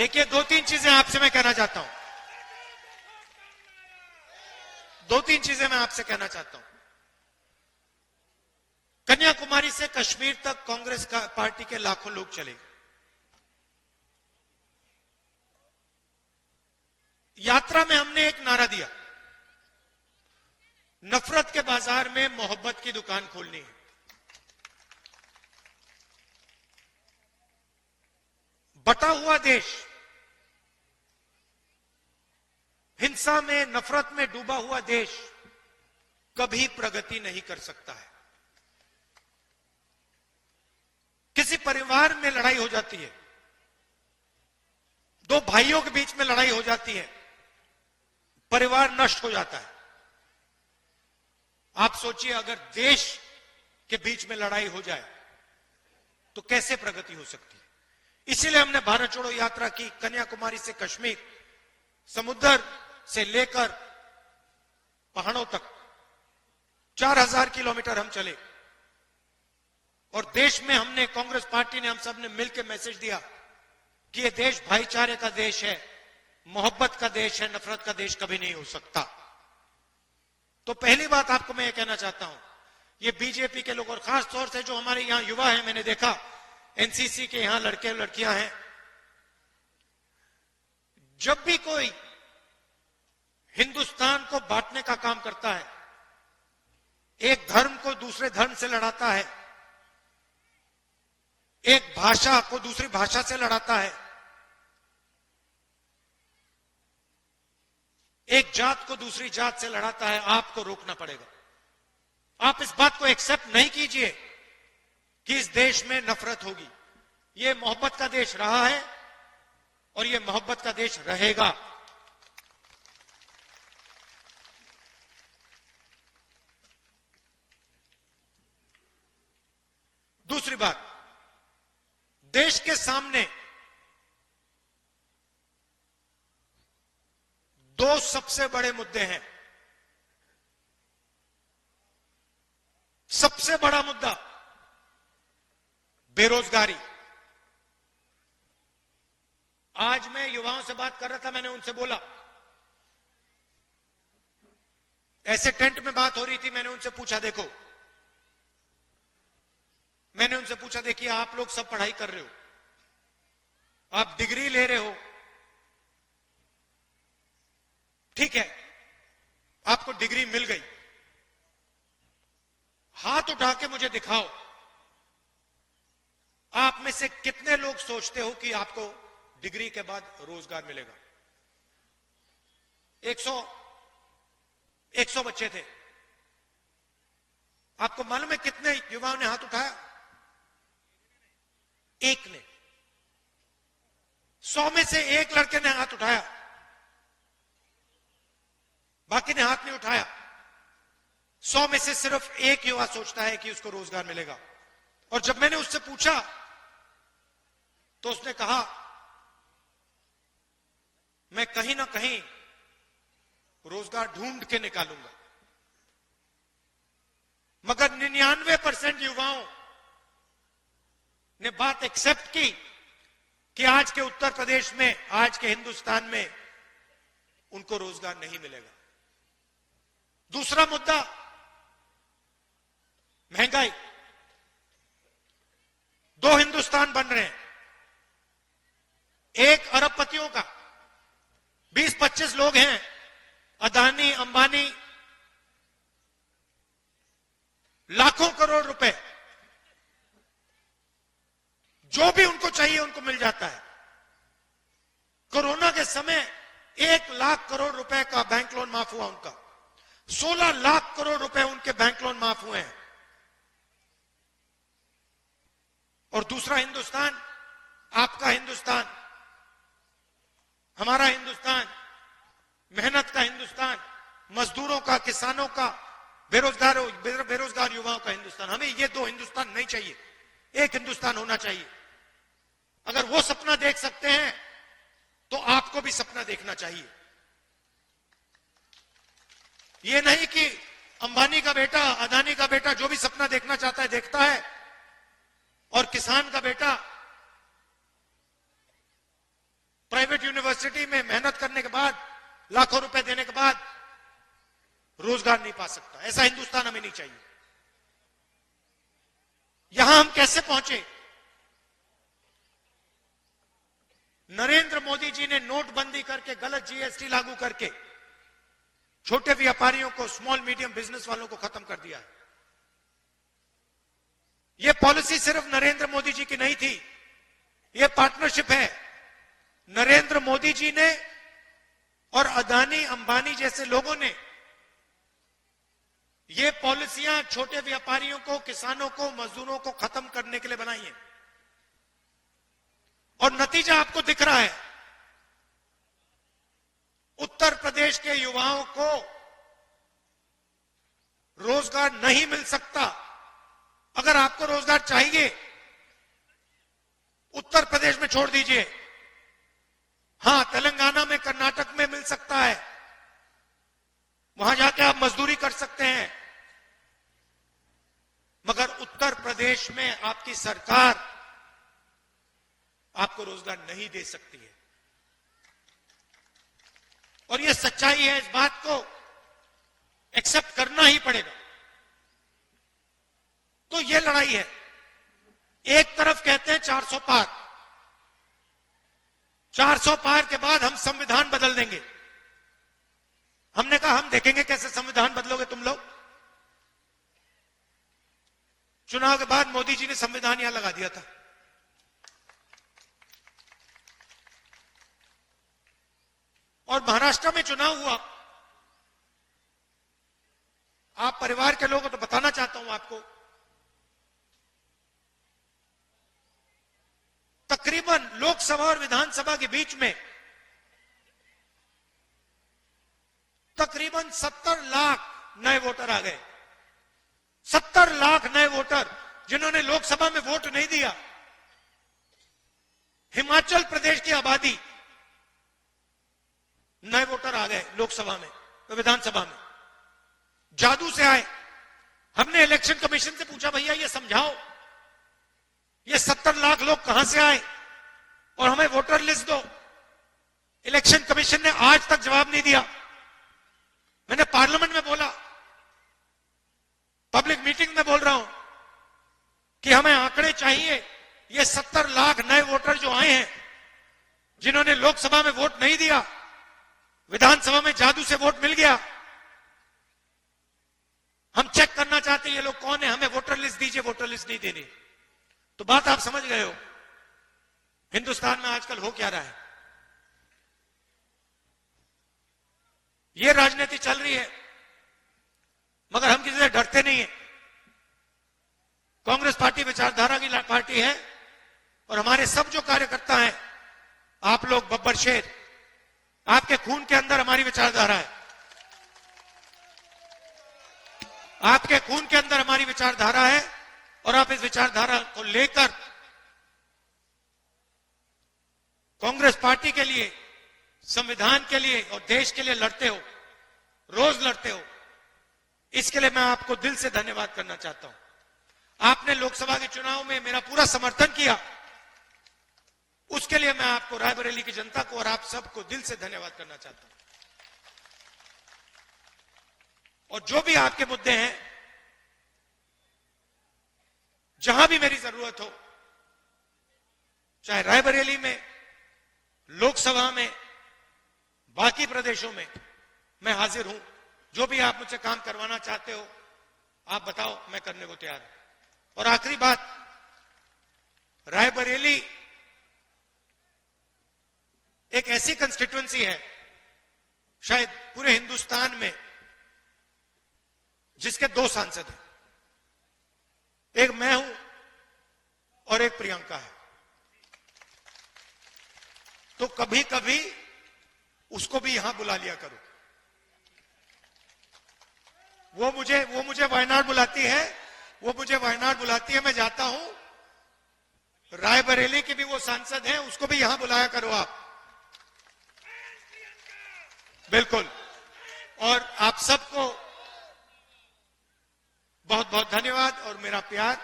देखिए, दो तीन चीजें आपसे मैं कहना चाहता हूं। दो तीन चीजें मैं आपसे कहना चाहता हूं। कन्याकुमारी से कश्मीर तक कांग्रेस का पार्टी के लाखों लोग चले। यात्रा में हमने एक नारा दिया, नफरत के बाजार में मोहब्बत की दुकान खोलनी है। बटा हुआ देश, हिंसा में, नफरत में डूबा हुआ देश कभी प्रगति नहीं कर सकता है। किसी परिवार में लड़ाई हो जाती है, दो भाइयों के बीच में लड़ाई हो जाती है, परिवार नष्ट हो जाता है। आप सोचिए, अगर देश के बीच में लड़ाई हो जाए तो कैसे प्रगति हो सकती है। इसीलिए हमने भारत छोड़ो यात्रा की। कन्याकुमारी से कश्मीर, समुद्र से लेकर पहाड़ों तक 4000 किलोमीटर हम चले। और देश में हमने, कांग्रेस पार्टी ने, हम सब ने मिलकर मैसेज दिया कि यह देश भाईचारे का देश है, मोहब्बत का देश है, नफरत का देश कभी नहीं हो सकता। तो पहली बात आपको मैं ये कहना चाहता हूं, ये बीजेपी के लोग, और खास तौर से जो हमारे यहां युवा हैं, मैंने देखा एनसीसी के यहां लड़के लड़कियां हैं, जब भी कोई हिंदुस्तान को बांटने का काम करता है, एक धर्म को दूसरे धर्म से लड़ाता है, एक भाषा को दूसरी भाषा से लड़ाता है, एक जात को दूसरी जात से लड़ाता है, आपको रोकना पड़ेगा। आप इस बात को एक्सेप्ट नहीं कीजिए कि इस देश में नफरत होगी। यह मोहब्बत का देश रहा है और यह मोहब्बत का देश रहेगा। दूसरी बात, देश के सामने दो सबसे बड़े मुद्दे हैं। सबसे बड़ा मुद्दा बेरोजगारी। आज मैं युवाओं से बात कर रहा था, मैंने उनसे बोला, ऐसे टेंट में बात हो रही थी, मैंने उनसे पूछा, देखो, मैंने उनसे पूछा, देखिए आप लोग सब पढ़ाई कर रहे हो, आप डिग्री ले रहे हो, ठीक है, आपको डिग्री मिल गई, हाथ उठा के मुझे दिखाओ, आप में से कितने लोग सोचते हो कि आपको डिग्री के बाद रोजगार मिलेगा। 100 बच्चे थे। आपको मालूम है कितने युवाओं ने हाथ उठाया? एक ने। 100 में से एक लड़के ने हाथ उठाया, बाकी ने हाथ नहीं उठाया। 100 में से सिर्फ एक युवा सोचता है कि उसको रोजगार मिलेगा। और जब मैंने उससे पूछा तो उसने कहा, मैं कहीं ना कहीं रोजगार ढूंढ के निकालूंगा। मगर 99% युवाओं ने बात एक्सेप्ट की कि आज के उत्तर प्रदेश में, आज के हिंदुस्तान में उनको रोजगार नहीं मिलेगा। दूसरा मुद्दा महंगाई। दो हिंदुस्तान बन रहे हैं, एक अरबपतियों का, 20-25 लोग हैं, अदानी, अंबानी, लाखों करोड़ रुपए, जो भी उनको चाहिए उनको मिल जाता है। कोरोना के समय 1 लाख करोड़ रुपए का बैंक लोन माफ हुआ उनका, 16 लाख करोड़ रुपए उनके बैंक लोन माफ हुए हैं। और दूसरा हिंदुस्तान, आपका हिंदुस्तान, हमारा हिंदुस्तान, मेहनत का हिंदुस्तान, मजदूरों का, किसानों का, बेरोजगार युवाओं का हिंदुस्तान। हमें ये दो हिंदुस्तान नहीं चाहिए, एक हिंदुस्तान होना चाहिए। अगर वो सपना देख सकते हैं तो आपको भी सपना देखना चाहिए। ये नहीं कि अंबानी का बेटा, अदानी का बेटा जो भी सपना देखना चाहता है देखता है, और किसान का बेटा प्राइवेट यूनिवर्सिटी में मेहनत करने के बाद, लाखों रुपए देने के बाद रोजगार नहीं पा सकता। ऐसा हिंदुस्तान हमें नहीं चाहिए। यहां हम कैसे पहुंचे? नरेंद्र मोदी जी ने नोटबंदी करके, गलत जीएसटी लागू करके छोटे व्यापारियों को, स्मॉल मीडियम बिजनेस वालों को खत्म कर दिया है। यह पॉलिसी सिर्फ नरेंद्र मोदी जी की नहीं थी, यह पार्टनरशिप है। नरेंद्र मोदी जी ने और अदानी अंबानी जैसे लोगों ने ये पॉलिसियां छोटे व्यापारियों को, किसानों को, मजदूरों को खत्म करने के लिए बनाई है। और नतीजा आपको दिख रहा है। उत्तर प्रदेश के युवाओं को रोजगार नहीं मिल सकता। अगर आपको रोजगार चाहिए, उत्तर प्रदेश में छोड़ दीजिए। हां, तेलंगाना में, कर्नाटक में मिल सकता है, वहां जाके आप मजदूरी कर सकते हैं, मगर उत्तर प्रदेश में आपकी सरकार आपको रोजगार नहीं दे सकती है। और यह सच्चाई है, इस बात को एक्सेप्ट करना ही पड़ेगा। तो यह लड़ाई है। एक तरफ कहते हैं 400 पार, 400 पार के बाद हम संविधान बदल देंगे। हमने कहा हम देखेंगे कैसे संविधान बदलोगे तुम लोग। चुनाव के बाद मोदी जी ने संविधान यहां लगा दिया था। और महाराष्ट्र में चुनाव हुआ। आप परिवार के लोगों को तो बताना चाहता हूं आपको, तकरीबन लोकसभा और विधानसभा के बीच में तकरीबन 70 लाख नए वोटर आ गए। 70 लाख नए वोटर जिन्होंने लोकसभा में वोट नहीं दिया। हिमाचल प्रदेश की आबादी, नए वोटर आ गए लोकसभा में, तो विधानसभा में जादू से आए। हमने इलेक्शन कमीशन से पूछा, भैया ये समझाओ, ये 70 लाख लोग कहां से आए और हमें वोटर लिस्ट दो। इलेक्शन कमीशन ने आज तक जवाब नहीं दिया। मैंने पार्लियामेंट में बोला, पब्लिक मीटिंग में बोल रहा हूं कि हमें आंकड़े चाहिए। ये 70 लाख नए वोटर जो आए हैं, जिन्होंने लोकसभा में वोट नहीं दिया, विधानसभा में जादू से वोट मिल गया, हम चेक करना चाहते हैं ये लोग कौन है, हमें वोटर लिस्ट दीजिए। वोटर लिस्ट नहीं देनी। तो बात आप समझ गए हो हिंदुस्तान में आजकल हो क्या रहा है। ये राजनीति चल रही है, मगर हम किसी से डरते नहीं है। कांग्रेस पार्टी विचारधारा की पार्टी है और हमारे सब जो कार्यकर्ता हैं, आप लोग बब्बर शेर, आपके खून के अंदर हमारी विचारधारा है। आपके खून के अंदर हमारी विचारधारा है और आप इस विचारधारा को लेकर कांग्रेस पार्टी के लिए, संविधान के लिए और देश के लिए लड़ते हो, रोज लड़ते हो। इसके लिए मैं आपको दिल से धन्यवाद करना चाहता हूं। आपने लोकसभा के चुनाव में मेरा पूरा समर्थन किया, उसके लिए मैं आपको, रायबरेली की जनता को और आप सबको दिल से धन्यवाद करना चाहता हूं। और जो भी आपके मुद्दे हैं, जहां भी मेरी जरूरत हो, चाहे रायबरेली में, लोकसभा में, बाकी प्रदेशों में, मैं हाजिर हूं। जो भी आप मुझसे काम करवाना चाहते हो, आप बताओ, मैं करने को तैयार हूं। और आखिरी बात, रायबरेली एक ऐसी कंस्टिट्यूएंसी है शायद पूरे हिंदुस्तान में जिसके 2 सांसद हैं, एक मैं हूं और एक प्रियंका है। तो कभी कभी उसको भी यहां बुला लिया करो। वो मुझे वायनाड बुलाती है, मैं जाता हूं। रायबरेली के भी वो सांसद हैं, उसको भी यहां बुलाया करो आप। बिल्कुल। और आप सबको बहुत बहुत धन्यवाद और मेरा प्यार।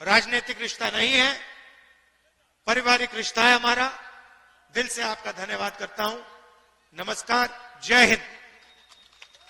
राजनीतिक रिश्ता नहीं है, पारिवारिक रिश्ता है हमारा, दिल से आपका धन्यवाद करता हूं। नमस्कार, जय हिंद।